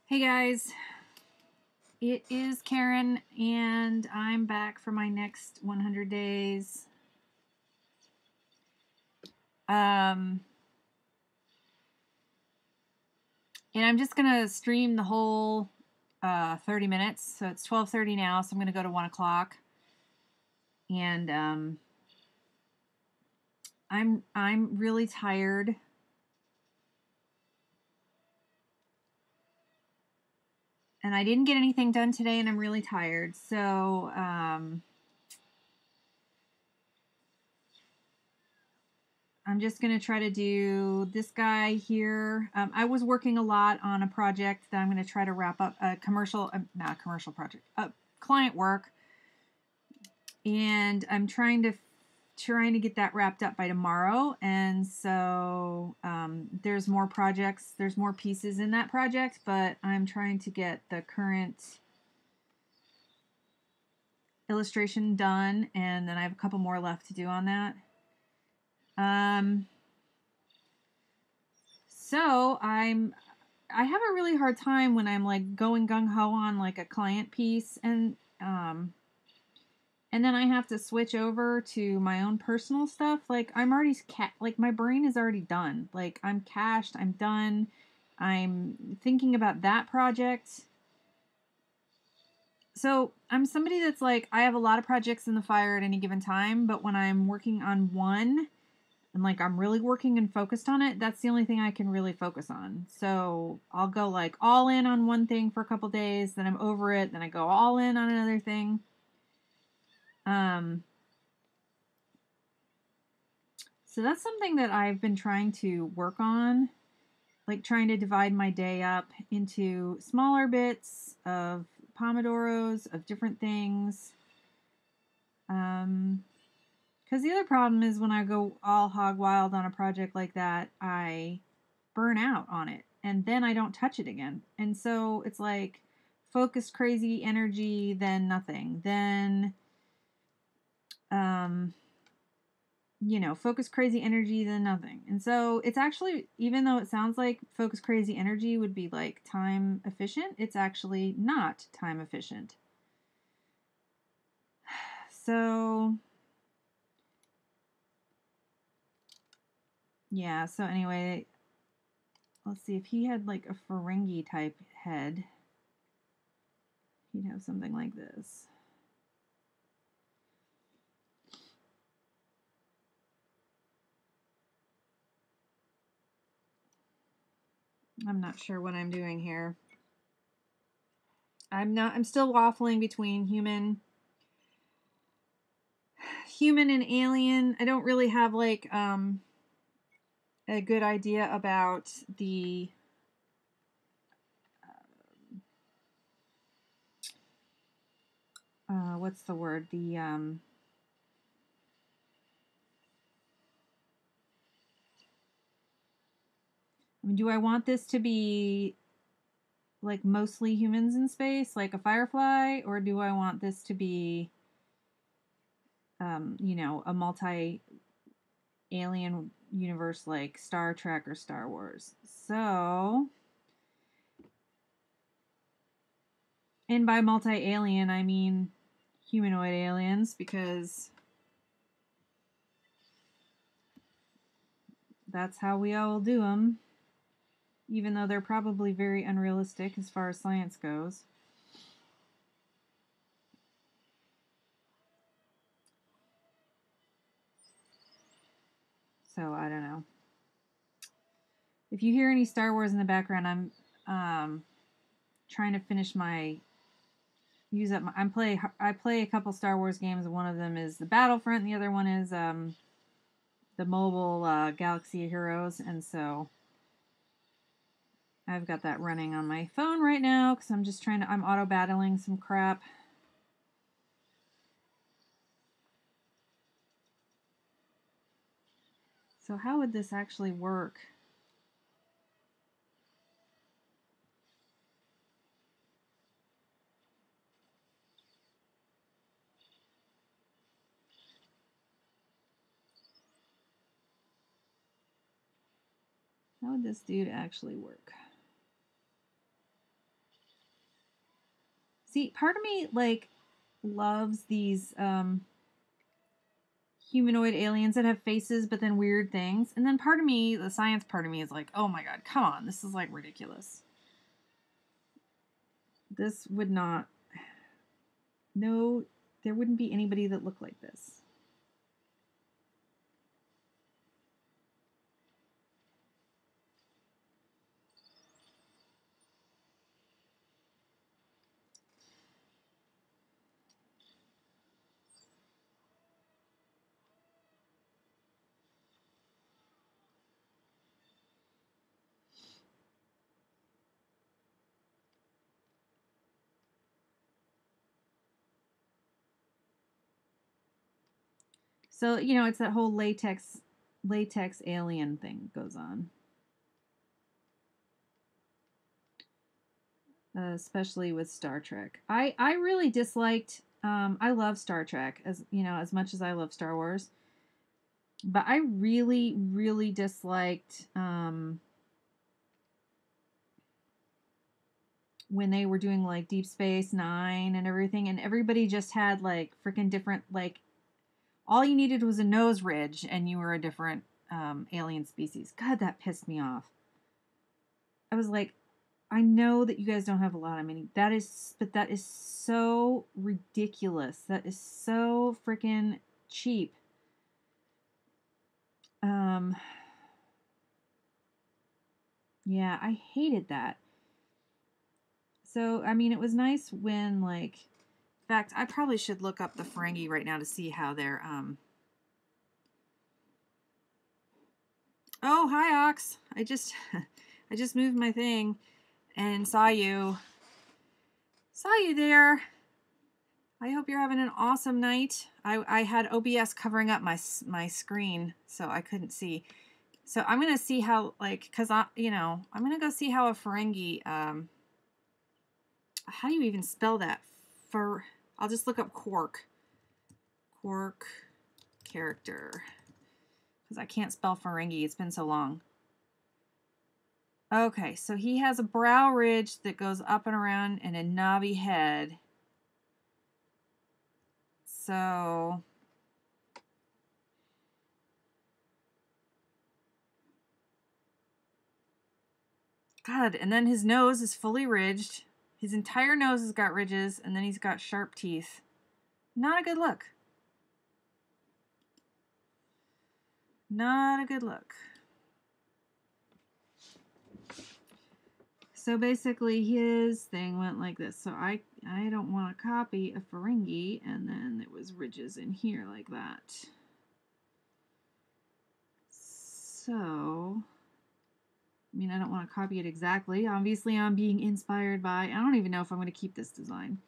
Hey guys, it is Karen, and I'm back for my next 100 days. And I'm just gonna stream the whole 30 minutes. So it's 12:30 now, so I'm gonna go to 1 o'clock. And I'm really tired. And I didn't get anything done today, and I'm really tired. So I'm just going to try to do this guy here. I was working a lot on a project that I'm going to try to wrap up, a commercial, not a commercial project, client work. And I'm trying to get that wrapped up by tomorrow. And so there's more projects, there's more pieces in that project, but I'm trying to get the current illustration done. And then I have a couple more left to do on that. So I have a really hard time when I'm like going gung ho on like a client piece, and then I have to switch over to my own personal stuff. Like I'm already like my brain is already done. Like I'm cached, I'm done. I'm thinking about that project. So I'm somebody that's like, I have a lot of projects in the fire at any given time, but when I'm working on one and like I'm really working and focused on it, that's the only thing I can really focus on. So I'll go like all in on one thing for a couple days, then I'm over it, then I go all in on another thing. So that's something that I've been trying to work on, like trying to divide my day up into smaller bits of pomodoros of different things. Because the other problem is when I go all hog wild on a project like that, I burn out on it and then I don't touch it again. And so it's like focused crazy energy, then nothing. Then, focus crazy energy, then nothing. And so it's actually, even though it sounds like focus crazy energy would be like time efficient, it's actually not time efficient. So, yeah, so anyway, let's see if he had like a Ferengi type head. He'd have something like this. I'm not sure what I'm doing here. I'm still waffling between human and alien. I don't really have like a good idea about the what's the word? I mean, do I want this to be like mostly humans in space, like a Firefly, or do I want this to be a multi alien universe like Star Trek or Star Wars? So, and by multi alien, I mean humanoid aliens, because that's how we all do them, even though they're probably very unrealistic as far as science goes. So I don't know. If you hear any Star Wars in the background, I'm trying to finish my use up. I play a couple Star Wars games. One of them is the Battlefront, and the other one is the mobile Galaxy Heroes, and so I've got that running on my phone right now because I'm auto battling some crap. So how would this actually work? How would this dude actually work? See, part of me, like, loves these humanoid aliens that have faces but then weird things. And then part of me, the science part of me, is like, oh my god, come on, this is like ridiculous. This would not... No, there wouldn't be anybody that looked like this. So, you know, it's that whole latex alien thing goes on. Especially with Star Trek. I really disliked I love Star Trek, as you know, as much as I love Star Wars. But I really, really disliked when they were doing like Deep Space Nine and everything, and everybody just had like freaking different, like, all you needed was a nose ridge and you were a different alien species. God, that pissed me off. I was like, I know that you guys don't have a lot of money. That is so ridiculous. That is so freaking cheap. Um, yeah, I hated that. So, I mean, it was nice when, like, in fact, I probably should look up the Ferengi right now to see how they're, Oh, hi, Ox. I just, I just moved my thing and saw you. Saw you there. I hope you're having an awesome night. I had OBS covering up my screen, so I couldn't see. So I'm going to see how, like, because I'm going to go see how a Ferengi, how do you even spell that? I'll just look up Quark. Quark character. Because I can't spell Ferengi. It's been so long. Okay, so he has a brow ridge that goes up and around and a knobby head. So... God, and then his nose is fully ridged. His entire nose has got ridges, and then he's got sharp teeth. Not a good look. Not a good look. So basically his thing went like this. So I don't want to copy a Ferengi, and then there was ridges in here like that. So, I mean, I don't want to copy it exactly. Obviously, I'm being inspired by... I don't even know if I'm going to keep this design.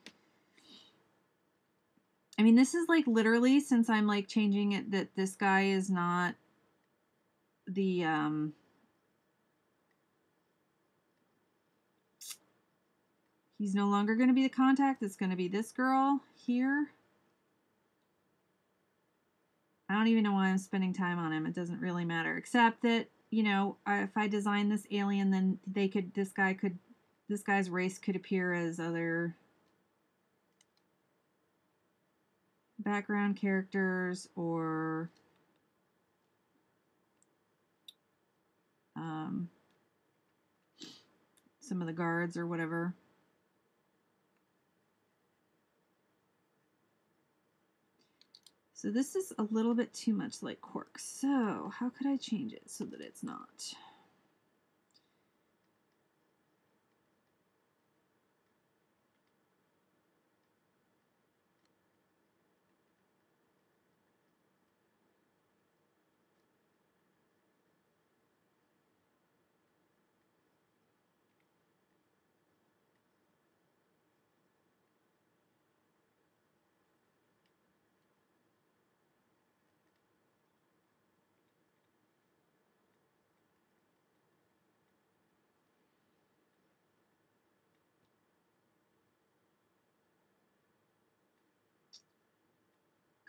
I mean, this is like literally, since I'm like changing it, that this guy is not the... He's no longer going to be the contact. It's going to be this girl here. I don't even know why I'm spending time on him. It doesn't really matter. Except that, you know, if I design this alien, then this guy's race could appear as other background characters or some of the guards or whatever. So this is a little bit too much like Quark. So how could I change it so that it's not?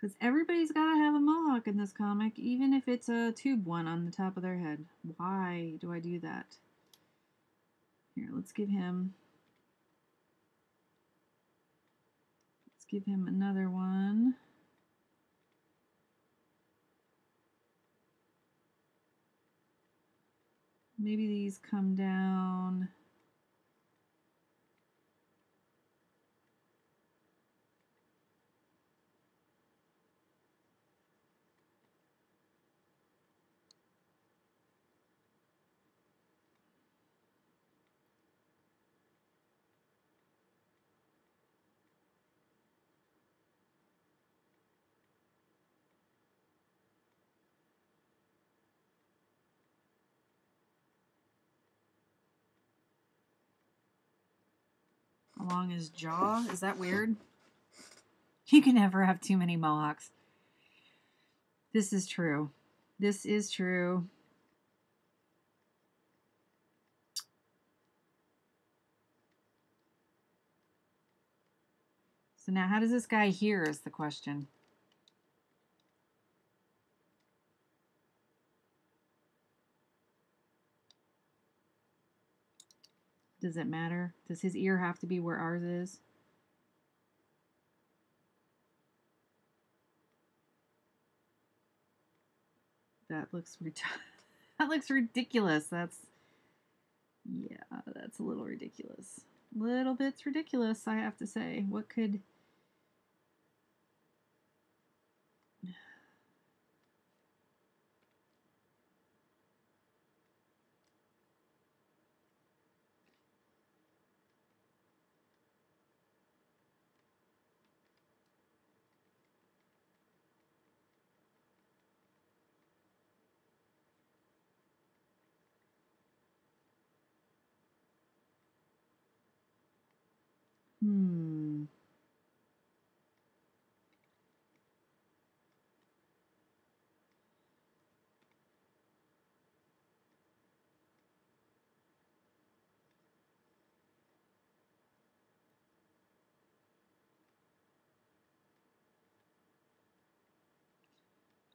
Because everybody's got to have a mohawk in this comic, even if it's a tube one on the top of their head. Why do I do that? Here, let's give him... give him another one. Maybe these come down. Along his jaw. Is that weird? You can never have too many mohawks. This is true. This is true. So now how does this guy hear is the question. Does it matter? Does his ear have to be where ours is? That looks that looks ridiculous. That's a little ridiculous. Little bits ridiculous, I have to say. What could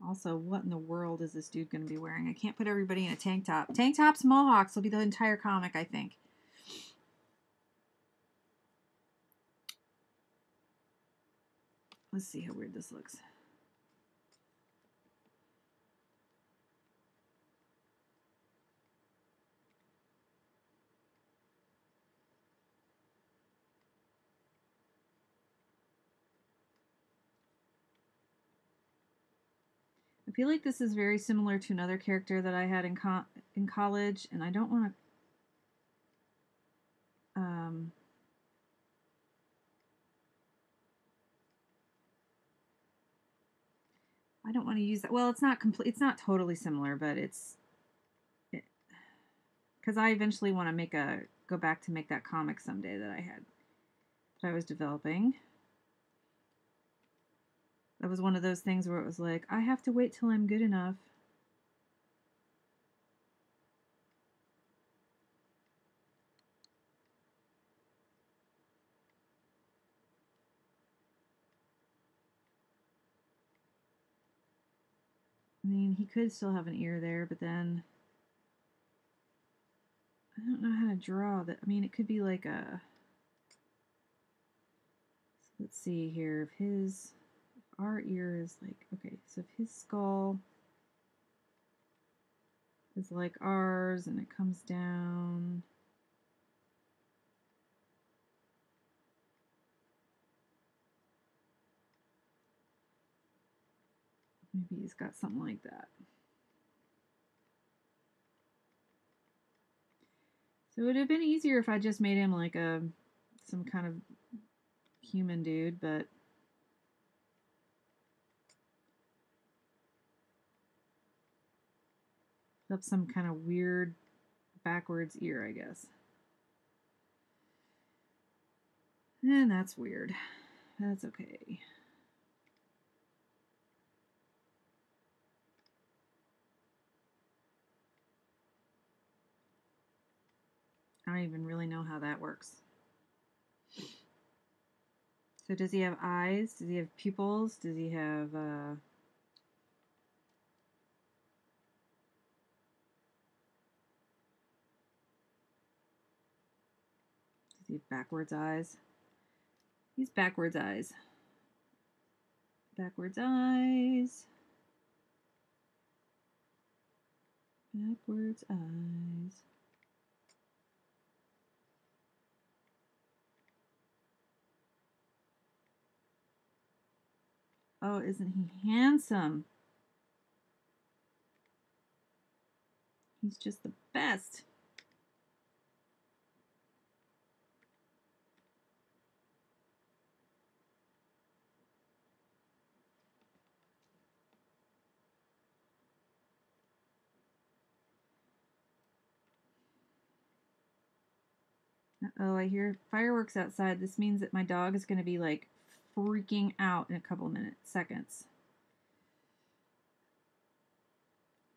Also, what in the world is this dude going to be wearing? I can't put everybody in a tank top. Tank tops, mohawks will be the entire comic, I think. Let's see how weird this looks. I feel like this is very similar to another character that I had in college, and I don't want to. I don't want to use that. Well, it's not complete. It's not totally similar, but it's because I eventually want to go back to make that comic someday that I was developing. That was one of those things where it was like, I have to wait till I'm good enough. I mean, he could still have an ear there, but then I don't know how to draw that. I mean, it could be like a. So let's see here. If our ear is like, okay, so if his skull is like ours and it comes down. Maybe he's got something like that. So it would have been easier if I just made him like some kind of human dude, but that's some kind of weird backwards ear, I guess. And that's weird. That's okay. I don't even really know how that works. So does he have eyes? Does he have pupils? Does he have does he have backwards eyes? He's backwards eyes. Backwards eyes. Backwards eyes. Oh, isn't he handsome? He's just the best. Uh-oh, I hear fireworks outside. This means that my dog is going to be like freaking out in a couple seconds.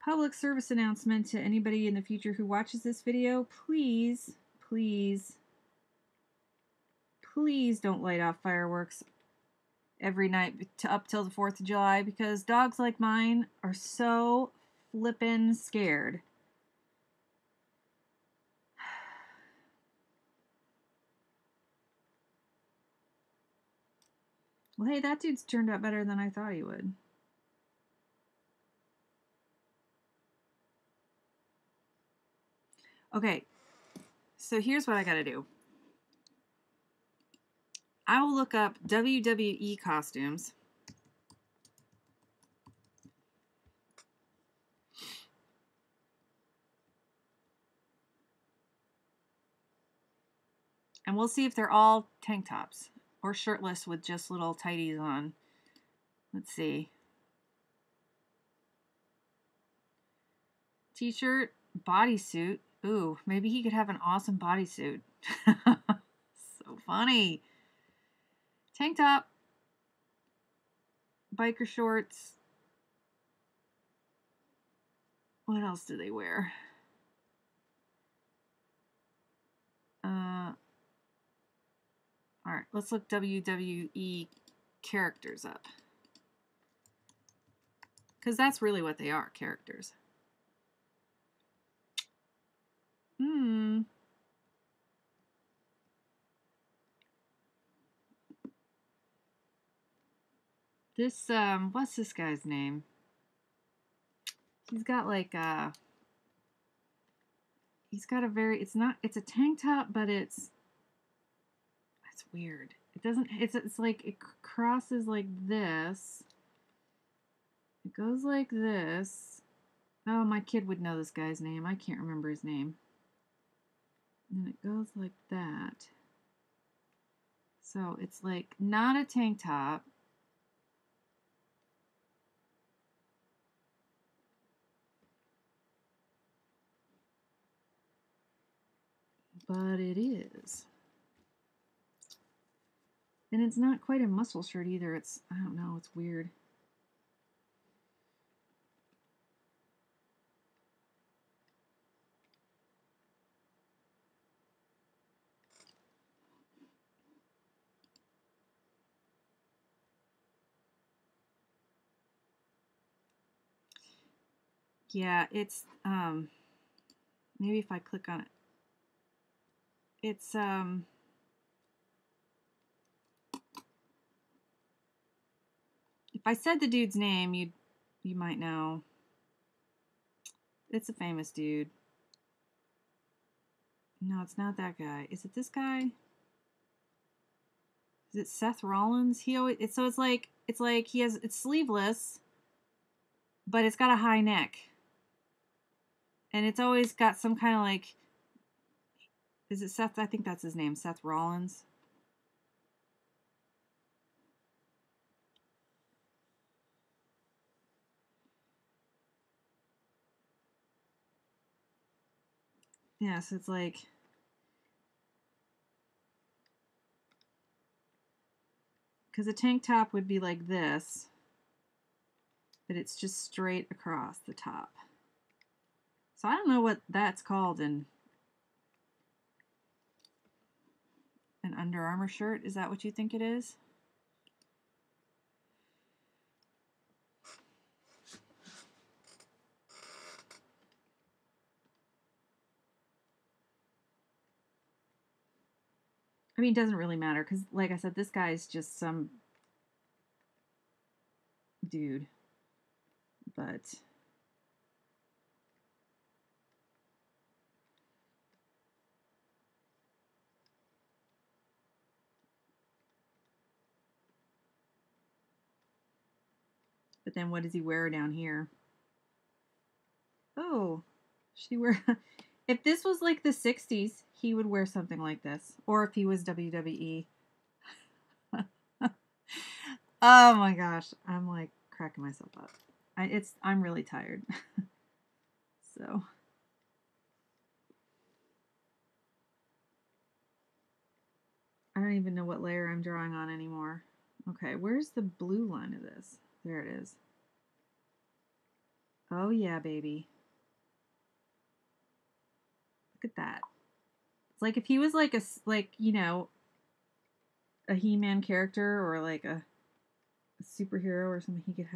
Public service announcement to anybody in the future who watches this video. Please, please, please don't light off fireworks every night up till the 4th of July, because dogs like mine are so flippin' scared. Well, hey, that dude's turned out better than I thought he would. Okay, so here's what I gotta do. I will look up WWE costumes. And we'll see if they're all tank tops or shirtless with just little tighties on. Let's see. T-shirt, bodysuit. Ooh, maybe he could have an awesome bodysuit. So funny. Tank top, biker shorts. What else do they wear? All right, let's look WWE characters up. Because that's really what they are, characters. This, what's this guy's name? He's got like, he's got a very, it's a tank top, but it's weird. It doesn't, it's like, it crosses like this. It goes like this. Oh, my kid would know this guy's name. I can't remember his name. And it goes like that. So it's like not a tank top. But it is. And it's not quite a muscle shirt either. It's, I don't know, it's weird. Yeah, it's, maybe if I click on it. It's, if I said the dude's name, you might know. It's a famous dude. No, it's not that guy. Is it this guy? Is it Seth Rollins? He always, it's like he has, it's sleeveless, but it's got a high neck. And it's always got some kind of like, is it Seth? I think that's his name, Seth Rollins. Yeah, so it's like, because a tank top would be like this, but it's just straight across the top. So I don't know what that's called in an Under Armour shirt. Is that what you think it is? I mean, it doesn't really matter because, like I said, this guy is just some dude. But then what does he wear down here? Oh, she wear. If this was like the 60s, he would wear something like this. Or if he was WWE. Oh my gosh. I'm like cracking myself up. I'm really tired. So I don't even know what layer I'm drawing on anymore. Okay, where's the blue line of this? There it is. Oh yeah, baby. Look at that. It's like if he was like a He-Man character or like a superhero or something, he could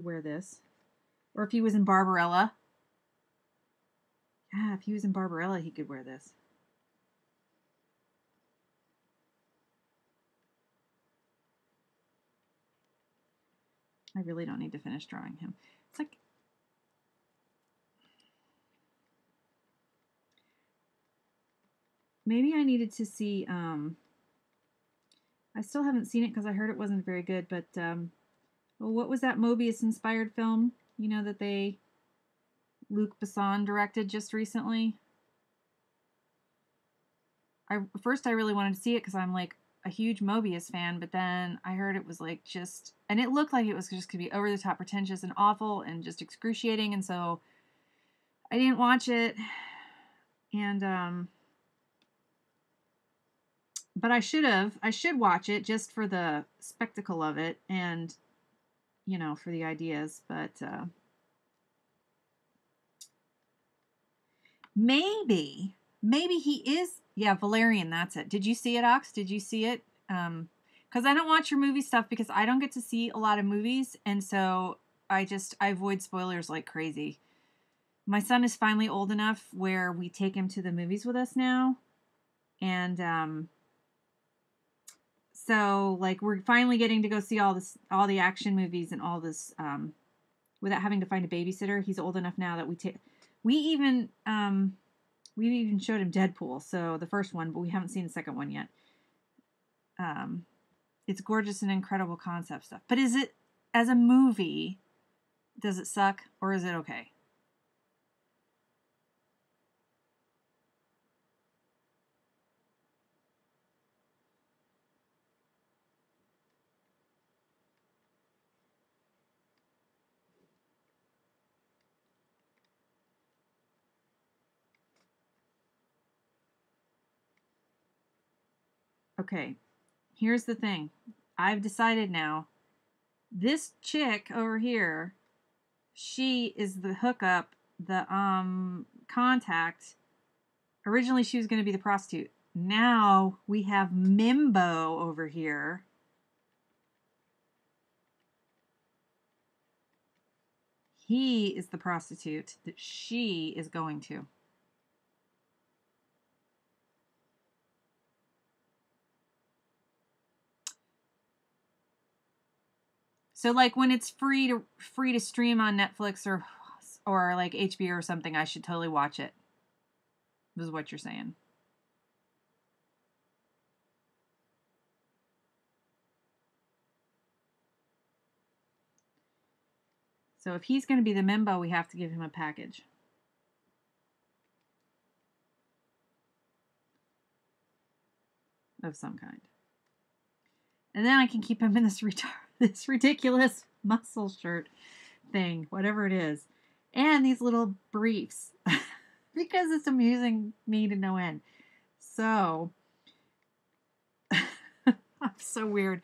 wear this. Or if he was in Barbarella. Yeah, if he was in Barbarella, he could wear this. I really don't need to finish drawing him. It's like maybe I needed to see I still haven't seen it because I heard it wasn't very good, but well, what was that Mobius inspired film, you know, that Luc Besson directed just recently? First I really wanted to see it because I'm like a huge Mobius fan, but then I heard it was like and it looked like it was just gonna be over the top pretentious and awful and just excruciating, and so I didn't watch it. And but I should watch it just for the spectacle of it and for the ideas, but maybe he is. Yeah, Valerian, that's it. Did you see it, Ox? Did you see it? Because I don't watch your movie stuff because I don't get to see a lot of movies, and so I avoid spoilers like crazy. My son is finally old enough where we take him to the movies with us now, and so like we're finally getting to go see all the action movies and all this without having to find a babysitter. He's old enough now that we even showed him Deadpool, so the first one, but we haven't seen the second one yet. It's gorgeous and incredible concept stuff. But is it, as a movie, does it suck or is it okay? Okay, here's the thing. I've decided now. This chick over here, she is the hookup, the contact. Originally she was going to be the prostitute. Now we have Mimbo over here. He is the prostitute that she is going to. So like when it's free to stream on Netflix or like HBO or something, I should totally watch it. This is what you're saying. So if he's going to be the Mimbo, we have to give him a package of some kind. And then I can keep him in this ridiculous muscle shirt thing, whatever it is. And these little briefs. Because it's amusing me to no end. So, I'm so weird.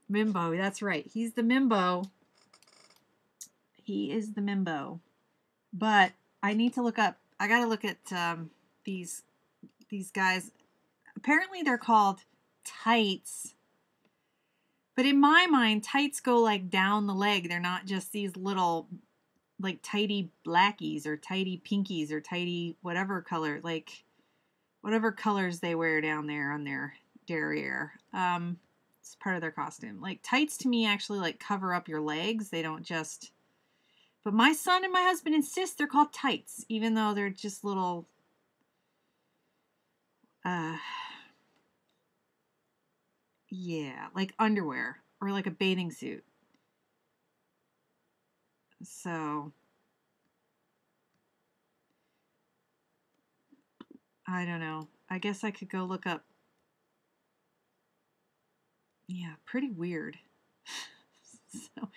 Mimbo, that's right. He's the Mimbo. He is the Mimbo. But I need to look up. I got to look at these guys. Apparently, they're called tights. But in my mind, tights go like down the leg. They're not just these little like tighty blackies or tighty pinkies or tighty whatever color, like whatever colors they wear down there on their derriere. It's part of their costume. Like tights to me actually like cover up your legs. They don't just. But my son and my husband insist they're called tights, even though they're just little. Yeah, like underwear or like a bathing suit. So I don't know. I guess I could go look up. Yeah, pretty weird. So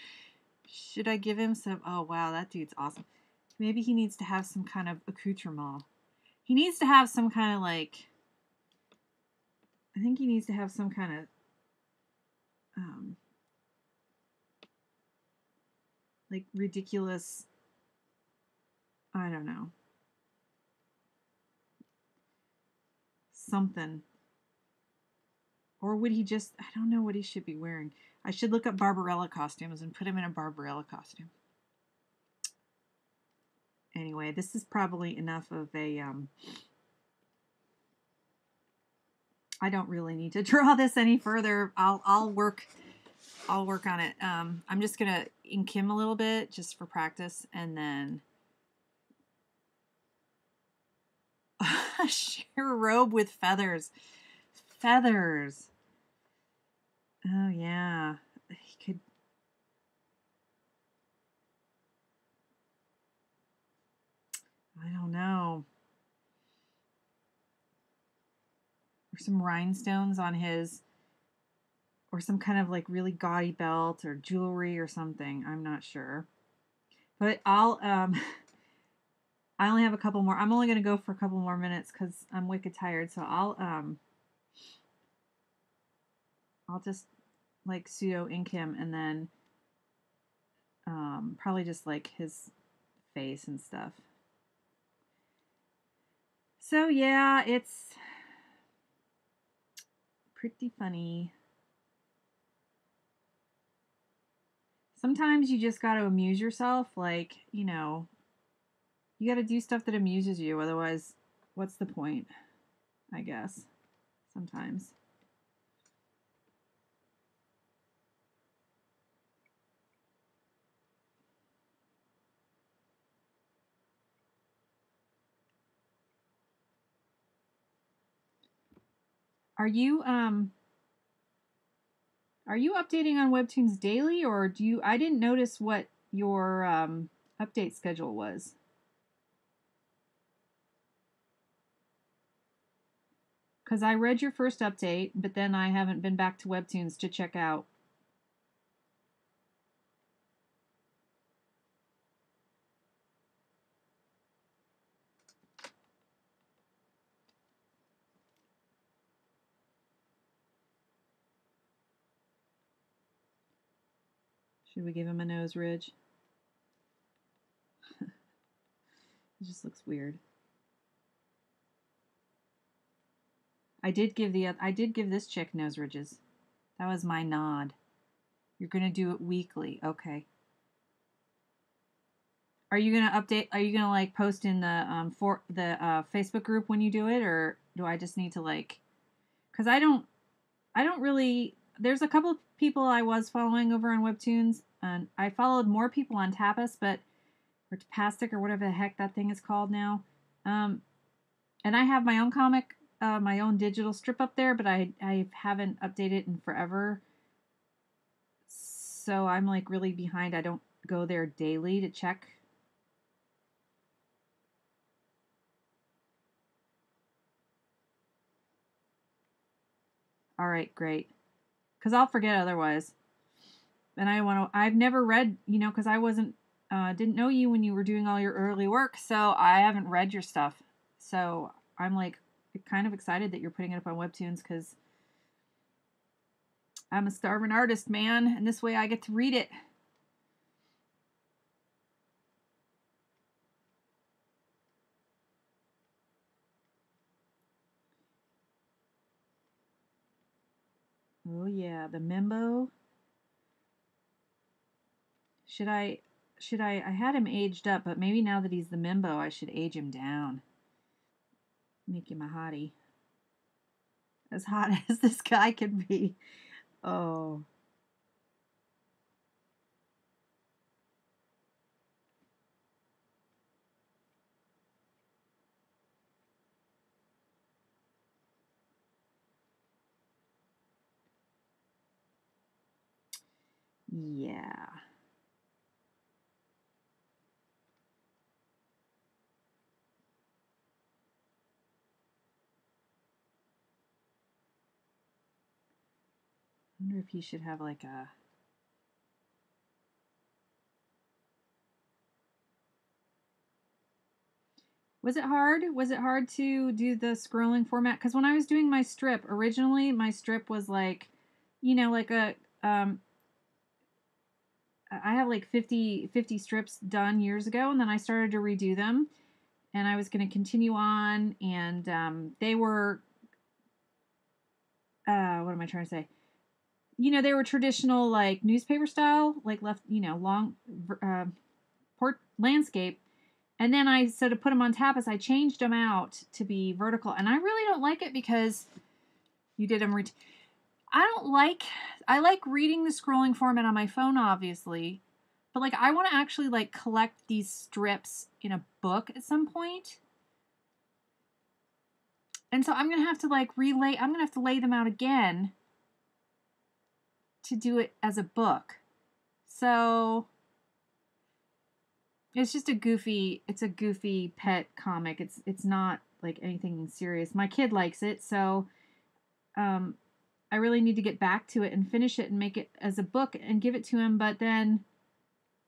should I give him some? Oh wow, that dude's awesome. Maybe he needs to have some kind of accoutrement. He needs to have some kind of like. I think he needs to have some kind of like ridiculous. I don't know. Something. Or would he just. I don't know what he should be wearing. I should look up Barbarella costumes and put him in a Barbarella costume. Anyway, this is probably enough of a. I don't really need to draw this any further. I'll work on it. I'm just gonna ink him a little bit just for practice, and then a sheer robe with feathers. Feathers. Oh yeah, he could. I don't know. Or some rhinestones on his, or some kind of like really gaudy belt or jewelry or something. I'm not sure, but I'll I only have a couple more. I'm only gonna go for a couple more minutes because I'm wicked tired. So I'll just like pseudo ink him and then probably just like his face and stuff. So yeah, it's pretty funny. Sometimes you just got to amuse yourself. Like, you got to do stuff that amuses you. Otherwise, what's the point? I guess. Sometimes. Are you updating on Webtoons daily, or do you? I didn't notice what your update schedule was. Because I read your first update, but then I haven't been back to Webtoons to check out. Should we give him a nose ridge? It just looks weird. I did give this chick nose ridges. That was my nod. You're gonna do it weekly, okay? Are you gonna update? Are you gonna like post in the for the Facebook group when you do it, or do I just need to like? Because I don't really. There's a couple of people I was following over on Webtoons, and I followed more people on Tapas, but or Tapastic or whatever the heck that thing is called now. And I have my own comic, my own digital strip up there, but I haven't updated in forever. So I'm like really behind. I don't go there daily to check. All right, great. Because I'll forget otherwise. And I've never read, because I wasn't, didn't know you when you were doing all your early work. So I haven't read your stuff. So I'm like kind of excited that you're putting it up on Webtoons because I'm a starving artist, man. And this way I get to read it. Oh yeah, the mimbo. Should I I had him aged up, but maybe now that he's the mimbo, I should age him down. Make him a hottie. As hot as this guy can be. Oh. Yeah. I wonder if you should have like a... Was it hard? Was it hard to do the scrolling format? Because when I was doing my strip, originally my strip was like, like um, I have like 50 strips done years ago, and then I started to redo them, and I was going to continue on, and they were, what am I trying to say? They were traditional, like newspaper style, like left, long port landscape. And then I said to put them on tapas, I changed them out to be vertical. And I really don't like it because you did them. I like reading the scrolling format on my phone, obviously. But like, I want to actually like collect these strips in a book at some point. And so I'm going to have to like I'm going to have to lay them out again to do it as a book. So it's a goofy pet comic. It's not like anything serious. My kid likes it, so um I really need to get back to it and finish it and make it as a book and give it to him,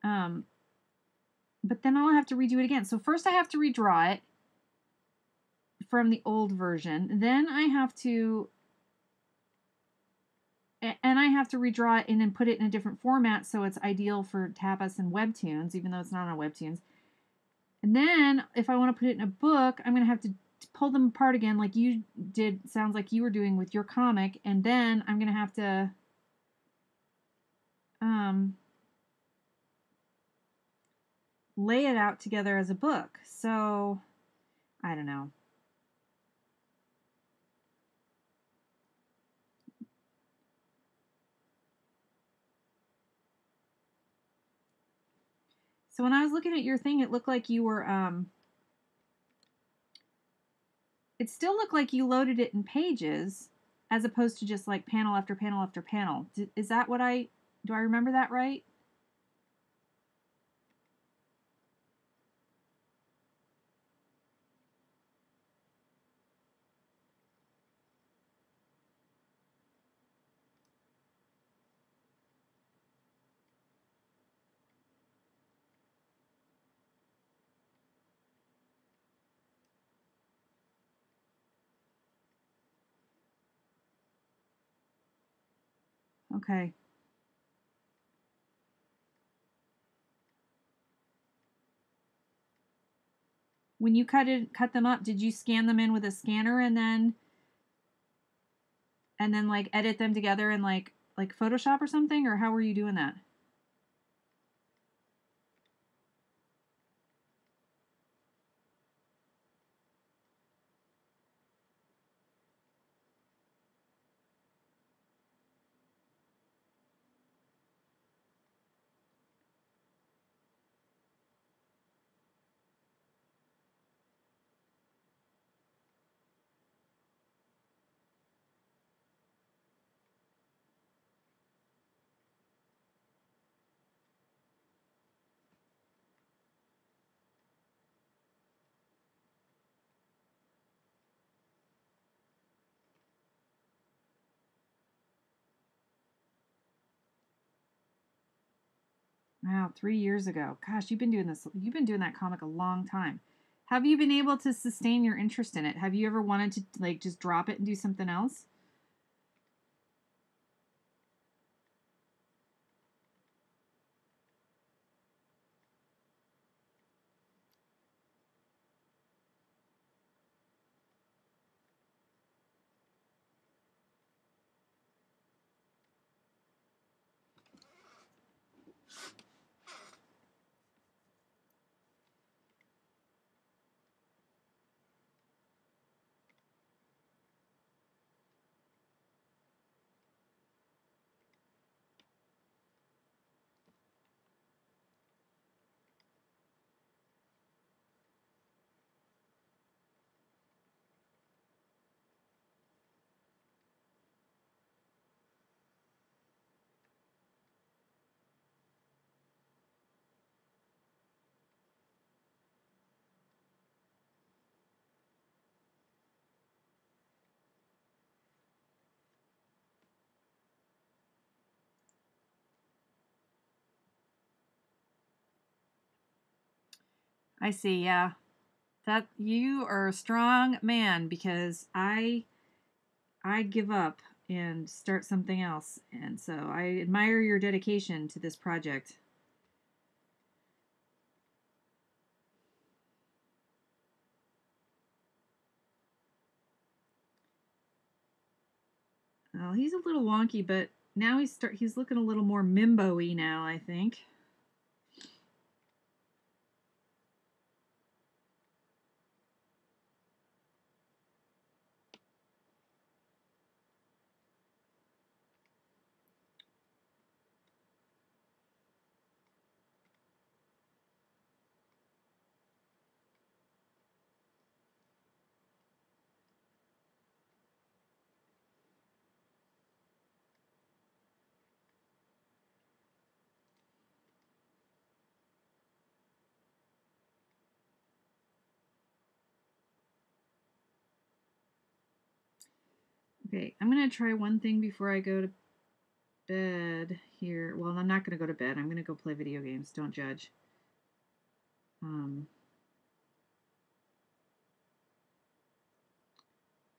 um but then I'll have to redo it again. So first I have to redraw it from the old version. Then I have to redraw it and then put it in a different format so it's ideal for tapas and webtoons, even though it's not on webtoons. And then if I want to put it in a book, I'm going to have to pull them apart again like you did, sounds like you were doing with your comic, and then I'm going to have to lay it out together as a book. So, I don't know. So when I was looking at your thing, it looked like you were it still looked like you loaded it in pages as opposed to just like panel after panel after panel. Is that what do I remember that right? Okay. When you cut them up, did you scan them in with a scanner and then like edit them together in like Photoshop or something, or how were you doing that? Wow, 3 years ago. Gosh, you've been doing this. You've been doing that comic a long time. Have you been able to sustain your interest in it? Have you ever wanted to like just drop it and do something else? I see, yeah. That you are a strong man because I give up and start something else. And so I admire your dedication to this project. Well, he's a little wonky, but now he's looking a little more mimbo-y now, I think. Okay, I'm gonna try one thing before I go to bed here. Well, I'm not gonna go to bed. I'm gonna go play video games. Don't judge. Um,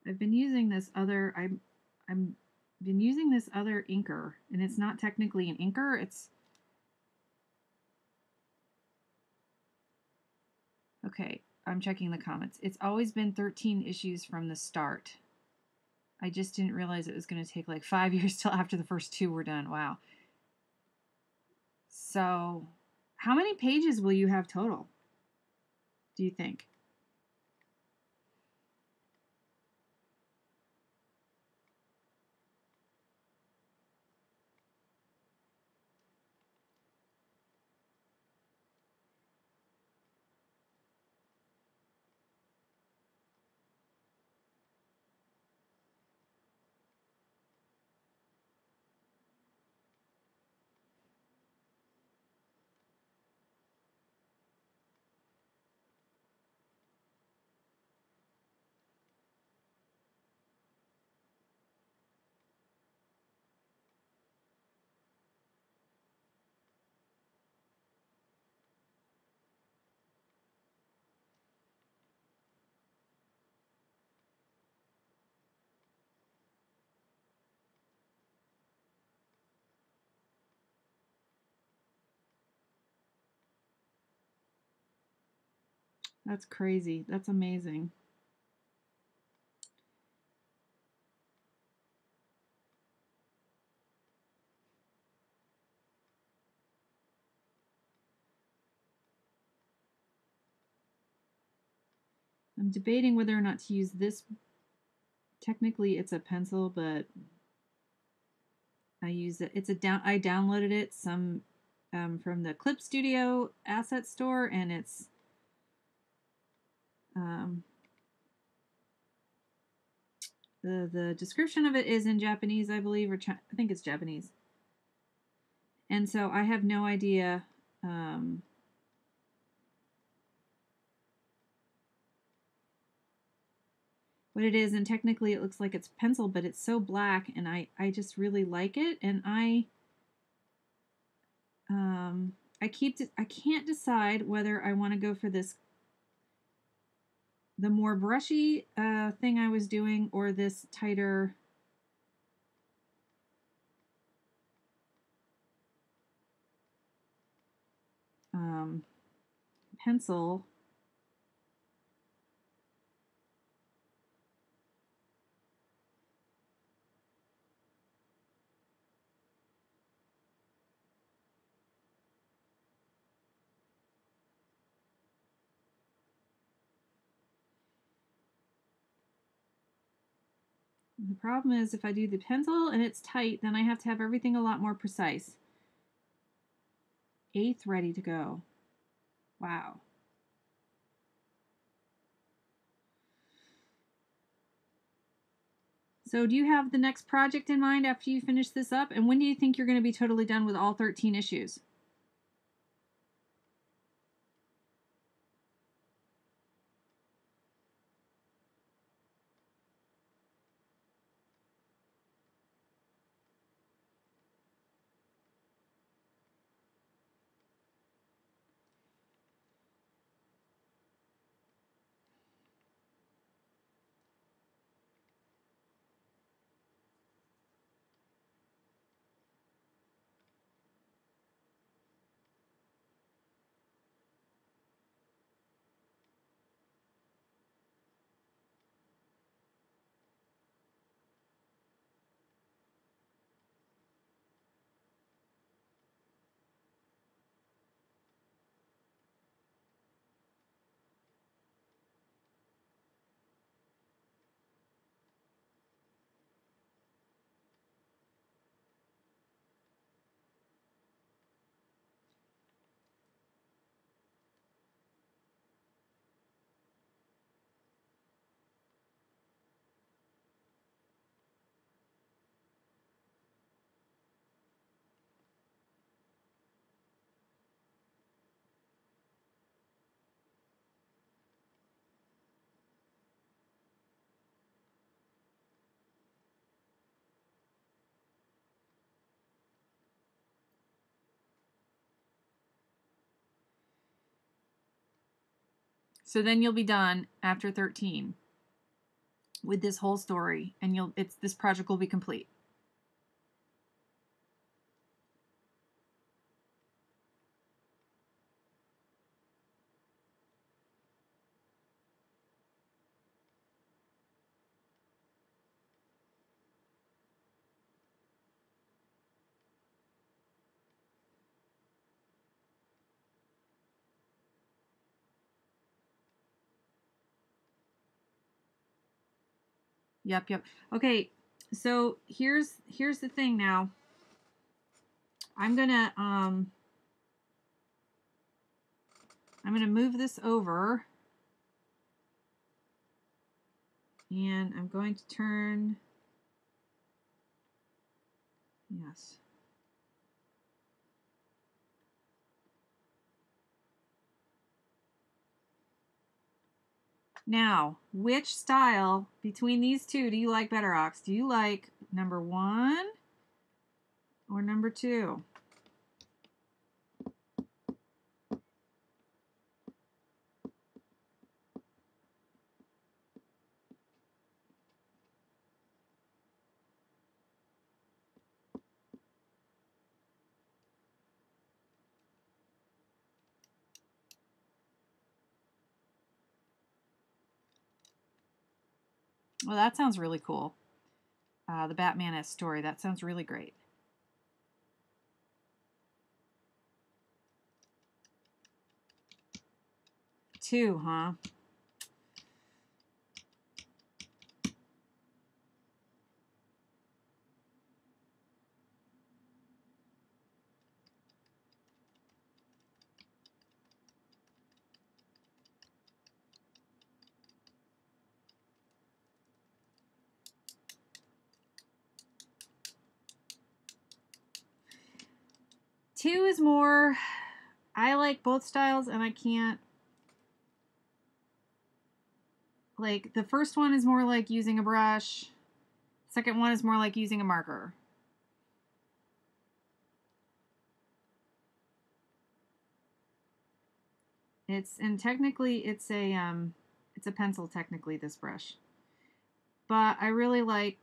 I've been using this other. I'm been using this other inker, and it's not technically an inker. It's okay. I'm checking the comments. It's always been 13 issues from the start. I just didn't realize it was going to take like 5 years till after the first two were done. Wow. So, how many pages will you have total, do you think? That's crazy. That's amazing. I'm debating whether or not to use this. Technically, it's a pencil, but I use it. It's a down. I downloaded it from the Clip Studio asset store, and it's um, the description of it is in Japanese, I believe, I think it's Japanese. And so I have no idea what it is. And technically, it looks like it's pencil, but it's so black, and I just really like it. And I can't decide whether I want to go for the more brushy thing I was doing, or this tighter um, pencil. The problem is if I do the pencil and it's tight, then I have to have everything a lot more precise. Eighth ready to go. Wow. So do you have the next project in mind after you finish this up? And when do you think you're going to be totally done with all 13 issues? So then you'll be done after 13 with this whole story, and this project will be complete. Yep. Okay, so here's the thing now. I'm gonna move this over, and I'm going to turn, yes. Now, which style between these two do you like better, Ox? Do you like number 1 or number 2? Well, that sounds really cool. The Batman-esque story. That sounds really great. 2, huh? Two is more, I like both styles, and I can't, like, the first one is more like using a brush. Second one is more like using a marker. Technically it's a pencil, technically, this brush. But I really like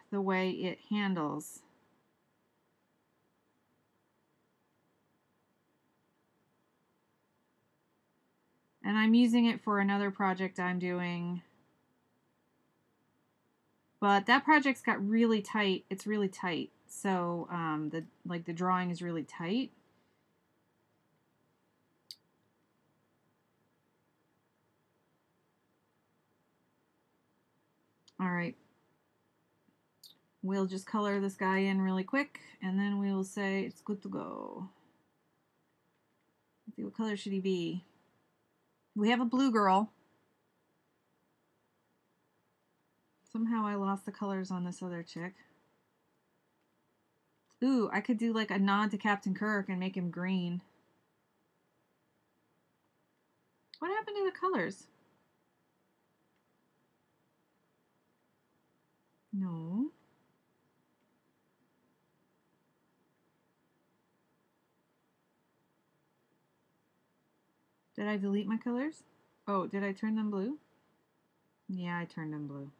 the way it handles. And I'm using it for another project I'm doing. But that project's got really tight. It's really tight. So the drawing is really tight. All right. We'll just color this guy in really quick, and then we will say it's good to go. Let's see, what color should he be? We have a blue girl. Somehow I lost the colors on this other chick. Ooh, I could do like a nod to Captain Kirk and make him green. What happened to the colors? No. Did I delete my colors? Oh, did I turn them blue? Yeah, I turned them blue.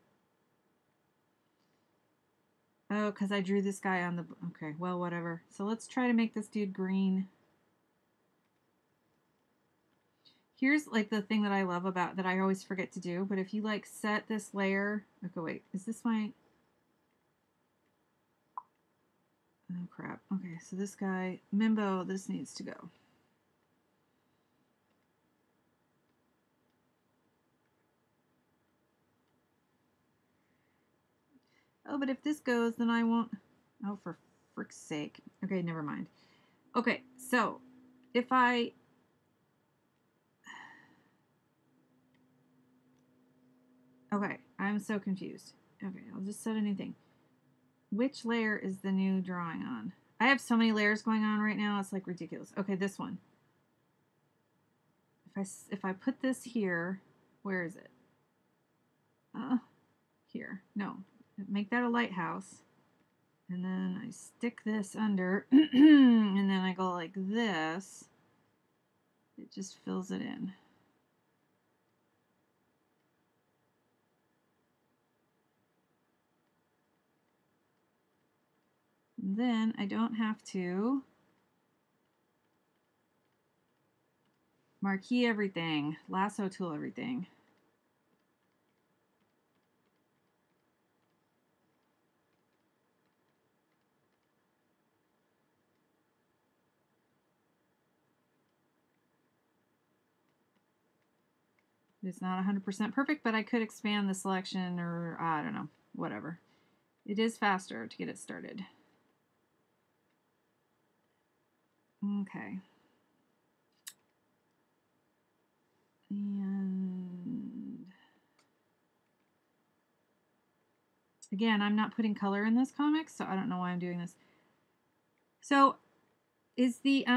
Oh, because I drew this guy on the... Okay, well, whatever. So let's try to make this dude green. Here's like the thing that I love about that I always forget to do, but if you like set this layer... Okay, wait, is this my... Oh, crap. Okay, so this guy, Mimbo, this needs to go. Oh, but if this goes, then I won't... Oh, for frick's sake. Okay, never mind. Okay, so if I... Okay, I'm so confused. Okay, I'll just set anything. Which layer is the new drawing on? I have so many layers going on right now, it's like ridiculous. Okay, this one. If I put this here, where is it? Here. No. Make that a lighthouse. And then I stick this under, and then I go like this. It just fills it in. And then I don't have to marquee everything, lasso tool everything. It's not 100% perfect, but I could expand the selection, or I don't know, whatever. It is faster to get it started. Okay. And again, I'm not putting color in this comic, so I don't know why I'm doing this. So is the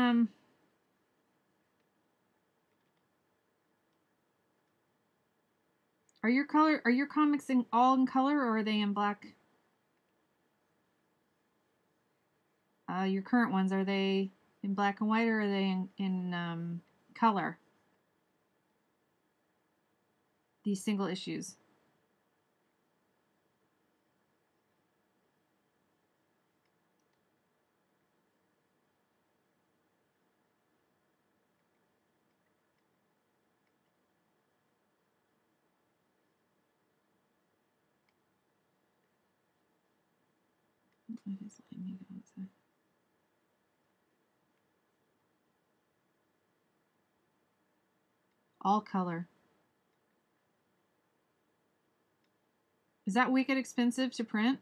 are your comics all in color, or are they in black? Your current ones, are they in black and white, or are they in color? These single issues. All color. Is that wicked expensive to print?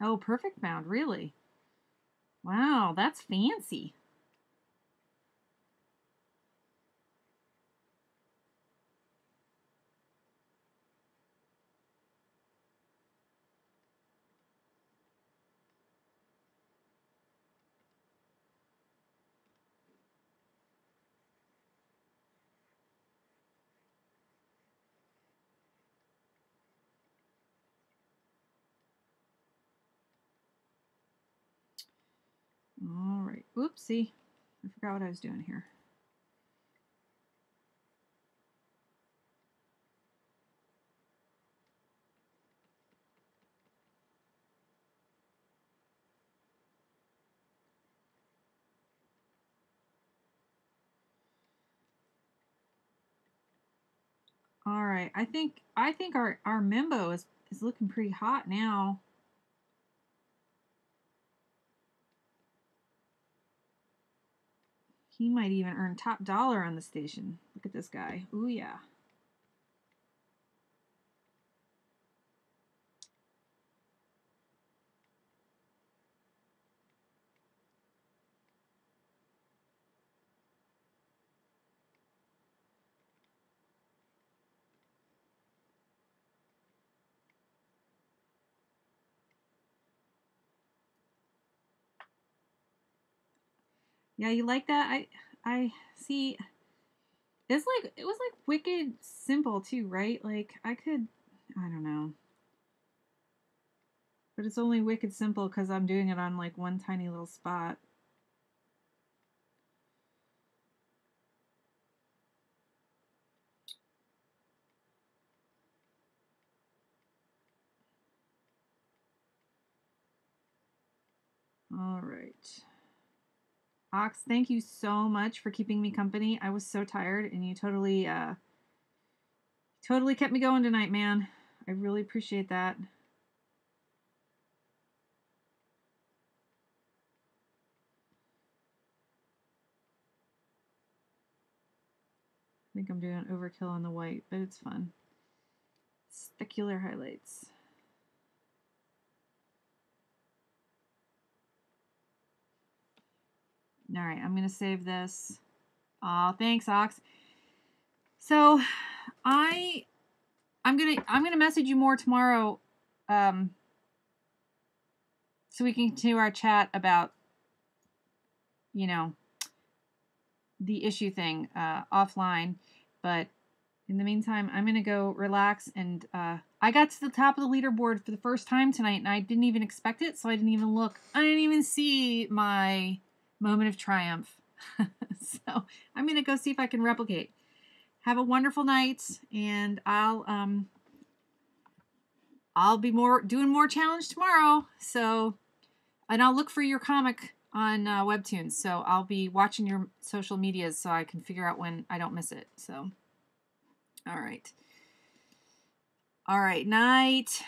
Oh, perfect bound, really? Wow, that's fancy. All right. Oopsie. I forgot what I was doing here. All right. I think our mimbo is looking pretty hot now. He might even earn top dollar on the station. Look at this guy. Ooh yeah. Yeah, you like that? I see. It was like wicked simple too, right? Like I don't know. But it's only wicked simple because I'm doing it on like one tiny little spot. All right. Ox, thank you so much for keeping me company. I was so tired and you totally kept me going tonight, man. I really appreciate that. I think I'm doing overkill on the white, but it's fun. Specular highlights. All right, I'm gonna save this. Aw, thanks, Ox. So, I'm gonna message you more tomorrow, so we can continue our chat about, you know, the issue thing offline. But in the meantime, I'm gonna go relax. And I got to the top of the leaderboard for the first time tonight, and I didn't even expect it, so I didn't even look. I didn't even see my moment of triumph. So I'm gonna go see if I can replicate. Have a wonderful night, and I'll be doing more challenge tomorrow. So, and I'll look for your comic on Webtoons. So I'll be watching your social medias so I can figure out when I don't miss it. So, all right. All right. Night.